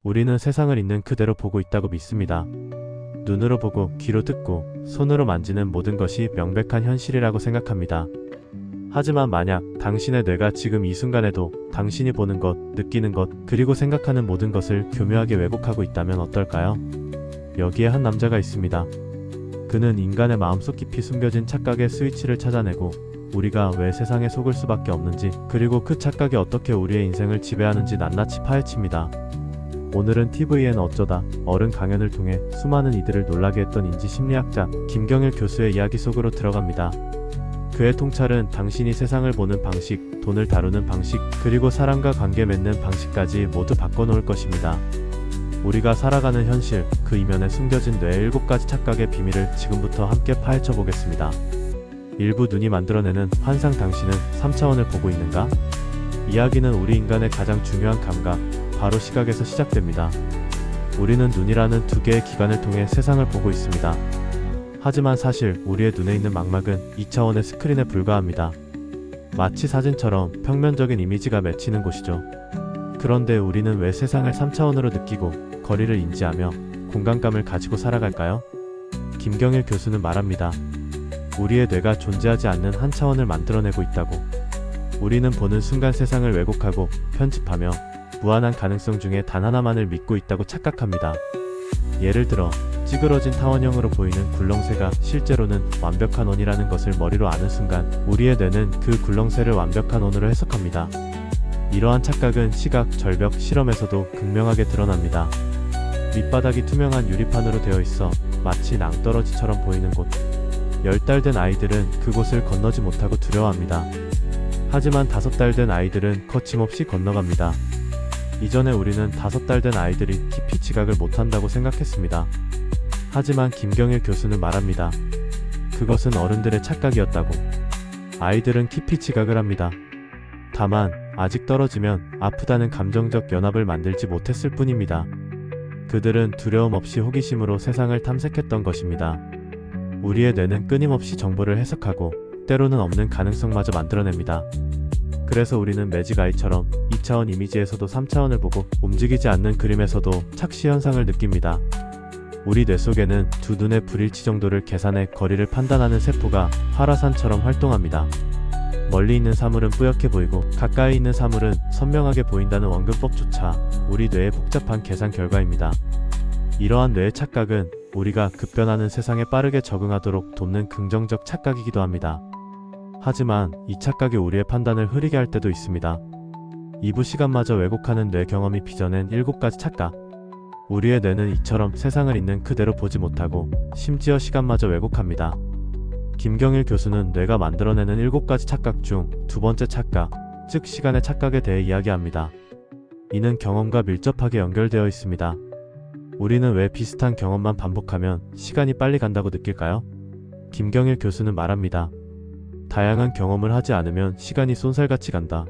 우리는 세상을 있는 그대로 보고 있다고 믿습니다. 눈으로 보고 귀로 듣고 손으로 만지는 모든 것이 명백한 현실이라고 생각합니다. 하지만 만약 당신의 뇌가 지금 이 순간에도 당신이 보는 것, 느끼는 것, 그리고 생각하는 모든 것을 교묘하게 왜곡하고 있다면 어떨까요? 여기에 한 남자가 있습니다. 그는 인간의 마음속 깊이 숨겨진 착각의 스위치를 찾아내고 우리가 왜 세상에 속을 수밖에 없는지, 그리고 그 착각이 어떻게 우리의 인생을 지배하는지 낱낱이 파헤칩니다. 오늘은 TVN 어쩌다 어른 강연을 통해 수많은 이들을 놀라게 했던 인지심리학자 김경일 교수의 이야기 속으로 들어갑니다. 그의 통찰은 당신이 세상을 보는 방식, 돈을 다루는 방식, 그리고 사람과 관계 맺는 방식까지 모두 바꿔놓을 것입니다. 우리가 살아가는 현실, 그 이면에 숨겨진 뇌의 7가지 착각의 비밀을 지금부터 함께 파헤쳐 보겠습니다. 일부 눈이 만들어내는 환상. 당신은 3차원을 보고 있는가? 이야기는 우리 인간의 가장 중요한 감각, 바로 시각에서 시작됩니다. 우리는 눈이라는 두 개의 기관을 통해 세상을 보고 있습니다. 하지만 사실 우리의 눈에 있는 망막은 2차원의 스크린에 불과합니다. 마치 사진처럼 평면적인 이미지가 맺히는 곳이죠. 그런데 우리는 왜 세상을 3차원으로 느끼고 거리를 인지하며 공간감을 가지고 살아갈까요? 김경일 교수는 말합니다. 우리의 뇌가 존재하지 않는 한 차원을 만들어내고 있다고. 우리는 보는 순간 세상을 왜곡하고 편집하며 무한한 가능성 중에 단 하나만을 믿고 있다고 착각합니다. 예를 들어 찌그러진 타원형으로 보이는 굴렁쇠가 실제로는 완벽한 원이라는 것을 머리로 아는 순간 우리의 뇌는 그 굴렁쇠를 완벽한 원으로 해석합니다. 이러한 착각은 시각, 절벽, 실험에서도 극명하게 드러납니다. 밑바닥이 투명한 유리판으로 되어 있어 마치 낭떠러지처럼 보이는 곳. 10달 된 아이들은 그곳을 건너지 못하고 두려워합니다. 하지만 5달 된 아이들은 거침없이 건너갑니다. 이전에 우리는 5달 된 아이들이 깊이 지각을 못한다고 생각했습니다. 하지만 김경일 교수는 말합니다. 그것은 어른들의 착각이었다고. 아이들은 깊이 지각을 합니다. 다만 아직 떨어지면 아프다는 감정적 연합을 만들지 못했을 뿐입니다. 그들은 두려움 없이 호기심으로 세상을 탐색했던 것입니다. 우리의 뇌는 끊임없이 정보를 해석하고 때로는 없는 가능성마저 만들어냅니다. 그래서 우리는 매직아이처럼 2차원 이미지에서도 3차원을 보고 움직이지 않는 그림에서도 착시 현상을 느낍니다. 우리 뇌 속에는 두 눈의 불일치 정도를 계산해 거리를 판단하는 세포가 활화산처럼 활동합니다. 멀리 있는 사물은 뿌옇게 보이고 가까이 있는 사물은 선명하게 보인다는 원근법조차 우리 뇌의 복잡한 계산 결과입니다. 이러한 뇌의 착각은 우리가 급변하는 세상에 빠르게 적응하도록 돕는 긍정적 착각이기도 합니다. 하지만 이 착각이 우리의 판단을 흐리게 할 때도 있습니다. 2부 시간마저 왜곡하는 뇌 경험이 빚어낸 7가지 착각. 우리의 뇌는 이처럼 세상을 있는 그대로 보지 못하고 심지어 시간마저 왜곡합니다. 김경일 교수는 뇌가 만들어내는 7가지 착각 중 2번째 착각, 즉 시간의 착각에 대해 이야기합니다. 이는 경험과 밀접하게 연결되어 있습니다. 우리는 왜 비슷한 경험만 반복하면 시간이 빨리 간다고 느낄까요? 김경일 교수는 말합니다. 다양한 경험을 하지 않으면 시간이 쏜살같이 간다.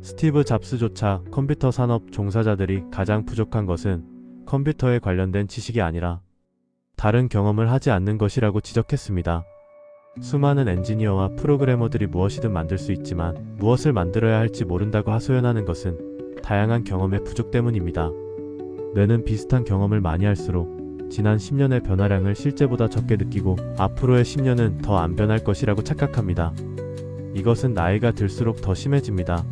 스티브 잡스조차 컴퓨터 산업 종사자들이 가장 부족한 것은 컴퓨터에 관련된 지식이 아니라 다른 경험을 하지 않는 것이라고 지적했습니다. 수많은 엔지니어와 프로그래머들이 무엇이든 만들 수 있지만 무엇을 만들어야 할지 모른다고 하소연하는 것은 다양한 경험의 부족 때문입니다. 뇌는 비슷한 경험을 많이 할수록 지난 10년의 변화량을 실제보다 적게 느끼고 앞으로의 10년은 더 안 변할 것이라고 착각합니다. 이것은 나이가 들수록 더 심해집니다.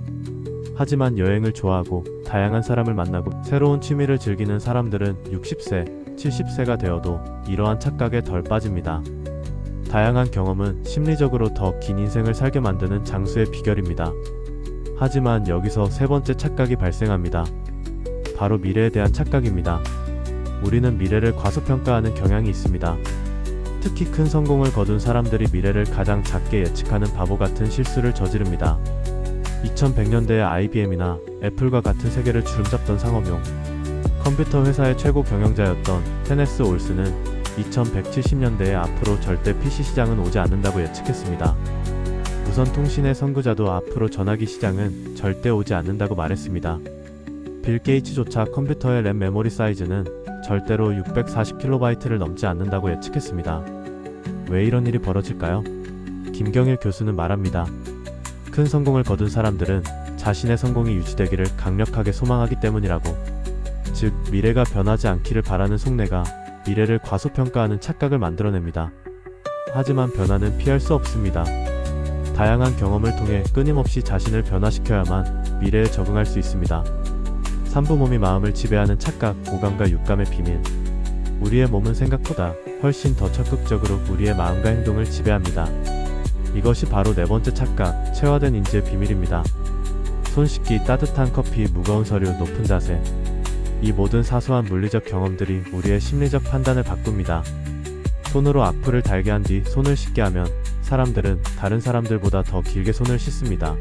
하지만 여행을 좋아하고 다양한 사람을 만나고 새로운 취미를 즐기는 사람들은 60세, 70세가 되어도 이러한 착각에 덜 빠집니다. 다양한 경험은 심리적으로 더 긴 인생을 살게 만드는 장수의 비결입니다. 하지만 여기서 세 번째 착각이 발생합니다. 바로 미래에 대한 착각입니다. 우리는 미래를 과소평가하는 경향이 있습니다. 특히 큰 성공을 거둔 사람들이 미래를 가장 작게 예측하는 바보 같은 실수를 저지릅니다. 2100년대의 IBM이나 애플과 같은 세계를 주름잡던 상업용 컴퓨터 회사의 최고 경영자였던 테네스 올스는 2170년대에 앞으로 절대 PC 시장은 오지 않는다고 예측했습니다. 무선 통신의 선구자도 앞으로 전화기 시장은 절대 오지 않는다고 말했습니다. 빌 게이츠조차 컴퓨터의 램 메모리 사이즈는 절대로 640kB를 넘지 않는다고 예측했습니다. 왜 이런 일이 벌어질까요? 김경일 교수는 말합니다. 큰 성공을 거둔 사람들은 자신의 성공이 유지되기를 강력하게 소망하기 때문이라고. 즉 미래가 변하지 않기를 바라는 속내가 미래를 과소평가하는 착각을 만들어냅니다. 하지만 변화는 피할 수 없습니다. 다양한 경험을 통해 끊임없이 자신을 변화시켜야만 미래에 적응할 수 있습니다. 삼부몸이 마음을 지배하는 착각, 오감과 육감의 비밀. 우리의 몸은 생각보다 훨씬 더 적극적으로 우리의 마음과 행동을 지배합니다. 이것이 바로 네 번째 착각, 체화된 인지의 비밀입니다. 손 씻기, 따뜻한 커피, 무거운 서류, 높은 자세. 이 모든 사소한 물리적 경험들이 우리의 심리적 판단을 바꿉니다. 손으로 악플을 달게 한 뒤 손을 씻게 하면 사람들은 다른 사람들보다 더 길게 손을 씻습니다.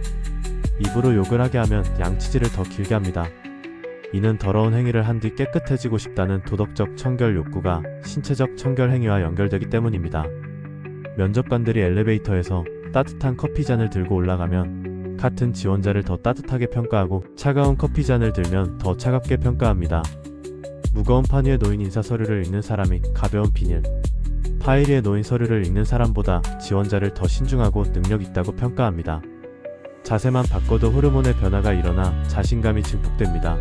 입으로 욕을 하게 하면 양치질을 더 길게 합니다. 이는 더러운 행위를 한 뒤 깨끗해지고 싶다는 도덕적 청결 욕구가 신체적 청결 행위와 연결되기 때문입니다. 면접관들이 엘리베이터에서 따뜻한 커피잔을 들고 올라가면 같은 지원자를 더 따뜻하게 평가하고 차가운 커피잔을 들면 더 차갑게 평가합니다. 무거운 판 위에 놓인 인사 서류를 읽는 사람이 가벼운 비닐, 파일 위에 놓인 서류를 읽는 사람보다 지원자를 더 신중하고 능력 있다고 평가합니다. 자세만 바꿔도 호르몬의 변화가 일어나 자신감이 증폭됩니다.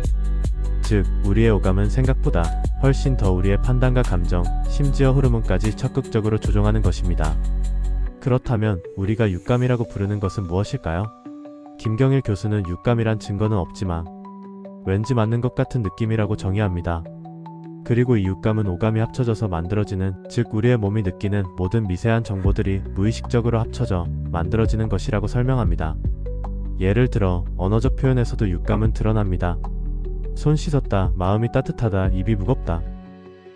즉, 우리의 오감은 생각보다 훨씬 더 우리의 판단과 감정, 심지어 호르몬까지 적극적으로 조종하는 것입니다. 그렇다면 우리가 육감이라고 부르는 것은 무엇일까요? 김경일 교수는 육감이란 증거는 없지만 왠지 맞는 것 같은 느낌이라고 정의합니다. 그리고 이 육감은 오감이 합쳐져서 만들어지는, 즉 우리의 몸이 느끼는 모든 미세한 정보들이 무의식적으로 합쳐져 만들어지는 것이라고 설명합니다. 예를 들어 언어적 표현에서도 육감은 드러납니다. 손 씻었다, 마음이 따뜻하다, 입이 무겁다.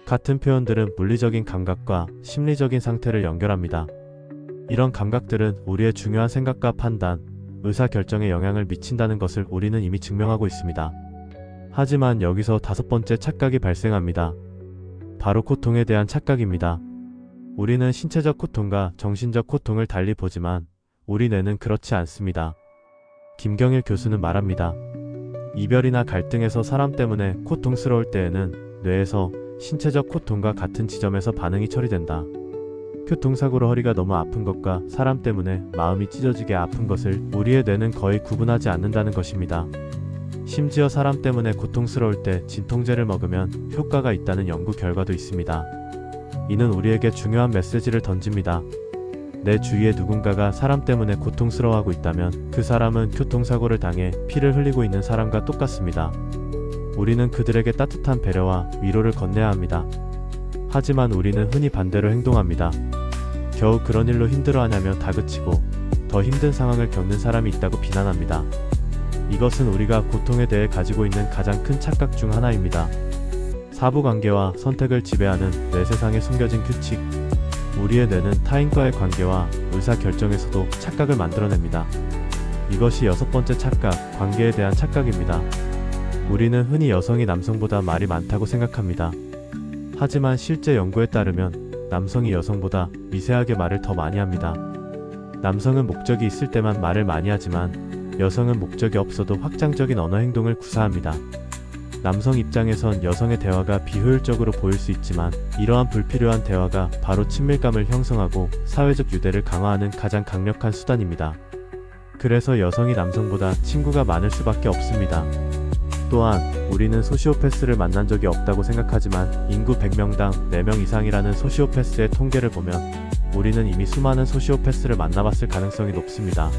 같은 표현들은 물리적인 감각과 심리적인 상태를 연결합니다. 이런 감각들은 우리의 중요한 생각과 판단, 의사결정에 영향을 미친다는 것을 우리는 이미 증명하고 있습니다. 하지만 여기서 다섯 번째 착각이 발생합니다. 바로 고통에 대한 착각입니다. 우리는 신체적 고통과 정신적 고통을 달리 보지만 우리 뇌는 그렇지 않습니다. 김경일 교수는 말합니다. 이별이나 갈등에서 사람 때문에 고통스러울 때에는 뇌에서 신체적 고통과 같은 지점에서 반응이 처리된다. 교통사고로 허리가 너무 아픈 것과 사람 때문에 마음이 찢어지게 아픈 것을 우리의 뇌는 거의 구분하지 않는다는 것입니다. 심지어 사람 때문에 고통스러울 때 진통제를 먹으면 효과가 있다는 연구 결과도 있습니다. 이는 우리에게 중요한 메시지를 던집니다. 내 주위에 누군가가 사람 때문에 고통스러워하고 있다면 그 사람은 교통사고를 당해 피를 흘리고 있는 사람과 똑같습니다. 우리는 그들에게 따뜻한 배려와 위로를 건네야 합니다. 하지만 우리는 흔히 반대로 행동합니다. 겨우 그런 일로 힘들어하냐며 다그치고 더 힘든 상황을 겪는 사람이 있다고 비난합니다. 이것은 우리가 고통에 대해 가지고 있는 가장 큰 착각 중 하나입니다. 사부관계와 선택을 지배하는 내 세상에 숨겨진 규칙. 우리의 뇌는 타인과의 관계와 의사결정에서도 착각을 만들어냅니다. 이것이 여섯 번째 착각, 관계에 대한 착각입니다. 우리는 흔히 여성이 남성보다 말이 많다고 생각합니다. 하지만 실제 연구에 따르면 남성이 여성보다 미세하게 말을 더 많이 합니다. 남성은 목적이 있을 때만 말을 많이 하지만 여성은 목적이 없어도 확장적인 언어 행동을 구사합니다. 남성 입장에선 여성의 대화가 비효율적으로 보일 수 있지만 이러한 불필요한 대화가 바로 친밀감을 형성하고 사회적 유대를 강화하는 가장 강력한 수단입니다. 그래서 여성이 남성보다 친구가 많을 수밖에 없습니다. 또한 우리는 소시오패스를 만난 적이 없다고 생각하지만 인구 100명당 4명 이상이라는 소시오패스의 통계를 보면 우리는 이미 수많은 소시오패스를 만나봤을 가능성이 높습니다.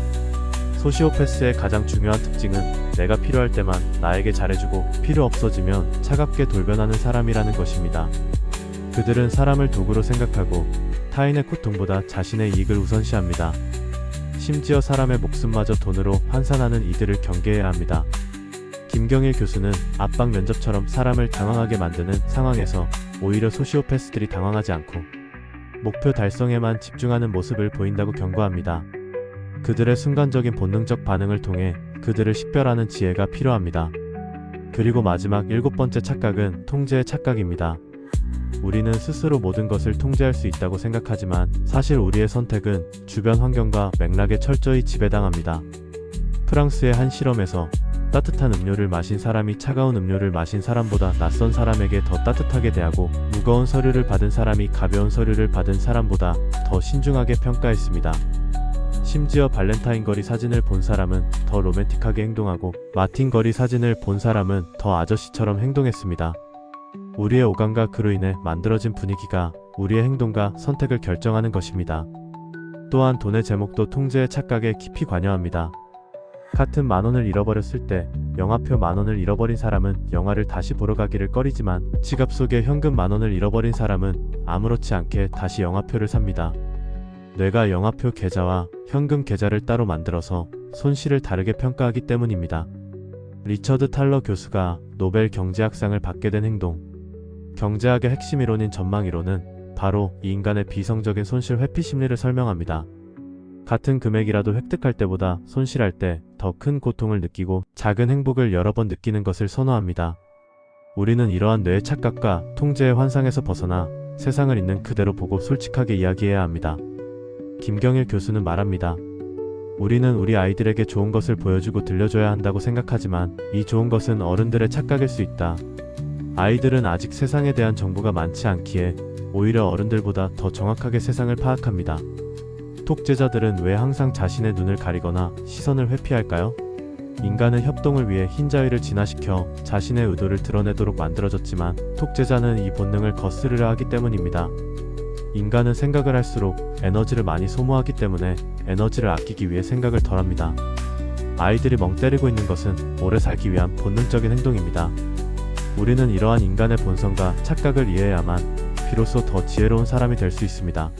소시오패스의 가장 중요한 특징은 내가 필요할 때만 나에게 잘해주고 필요 없어지면 차갑게 돌변하는 사람이라는 것입니다. 그들은 사람을 도구로 생각하고 타인의 고통보다 자신의 이익을 우선시합니다. 심지어 사람의 목숨마저 돈으로 환산하는 이들을 경계해야 합니다. 김경일 교수는 압박 면접처럼 사람을 당황하게 만드는 상황에서 오히려 소시오패스들이 당황하지 않고 목표 달성에만 집중하는 모습을 보인다고 경고합니다. 그들의 순간적인 본능적 반응을 통해 그들을 식별하는 지혜가 필요합니다. 그리고 마지막 일곱 번째 착각은 통제의 착각입니다. 우리는 스스로 모든 것을 통제할 수 있다고 생각하지만 사실 우리의 선택은 주변 환경과 맥락에 철저히 지배당합니다. 프랑스의 한 실험에서 따뜻한 음료를 마신 사람이 차가운 음료를 마신 사람보다 낯선 사람에게 더 따뜻하게 대하고 무거운 서류를 받은 사람이 가벼운 서류를 받은 사람보다 더 신중하게 평가했습니다. 심지어 발렌타인 거리 사진을 본 사람은 더 로맨틱하게 행동하고 마틴 거리 사진을 본 사람은 더 아저씨처럼 행동했습니다. 우리의 오감과 그로 인해 만들어진 분위기가 우리의 행동과 선택을 결정하는 것입니다. 또한 돈의 제목도 통제의 착각에 깊이 관여합니다. 같은 10,000원을 잃어버렸을 때 영화표 10,000원을 잃어버린 사람은 영화를 다시 보러 가기를 꺼리지만 지갑 속에 현금 10,000원을 잃어버린 사람은 아무렇지 않게 다시 영화표를 삽니다. 뇌가 영화표 계좌와 현금 계좌를 따로 만들어서 손실을 다르게 평가하기 때문입니다. 리처드 탈러 교수가 노벨 경제학상을 받게 된 행동. 경제학의 핵심 이론인 전망 이론은 바로 이 인간의 비성적인 손실 회피 심리를 설명합니다. 같은 금액이라도 획득할 때보다 손실할 때 더 큰 고통을 느끼고 작은 행복을 여러 번 느끼는 것을 선호합니다. 우리는 이러한 뇌의 착각과 통제의 환상에서 벗어나 세상을 있는 그대로 보고 솔직하게 이야기해야 합니다. 김경일 교수는 말합니다. 우리는 우리 아이들에게 좋은 것을 보여주고 들려줘야 한다고 생각하지만 이 좋은 것은 어른들의 착각일 수 있다. 아이들은 아직 세상에 대한 정보가 많지 않기에 오히려 어른들보다 더 정확하게 세상을 파악합니다. 독재자들은 왜 항상 자신의 눈을 가리거나 시선을 회피할까요? 인간은 협동을 위해 흰자위를 진화시켜 자신의 의도를 드러내도록 만들어졌지만 독재자는 이 본능을 거스르려 하기 때문입니다. 인간은 생각을 할수록 에너지를 많이 소모하기 때문에 에너지를 아끼기 위해 생각을 덜합니다. 아이들이 멍 때리고 있는 것은 오래 살기 위한 본능적인 행동입니다. 우리는 이러한 인간의 본성과 착각을 이해해야만 비로소 더 지혜로운 사람이 될 수 있습니다.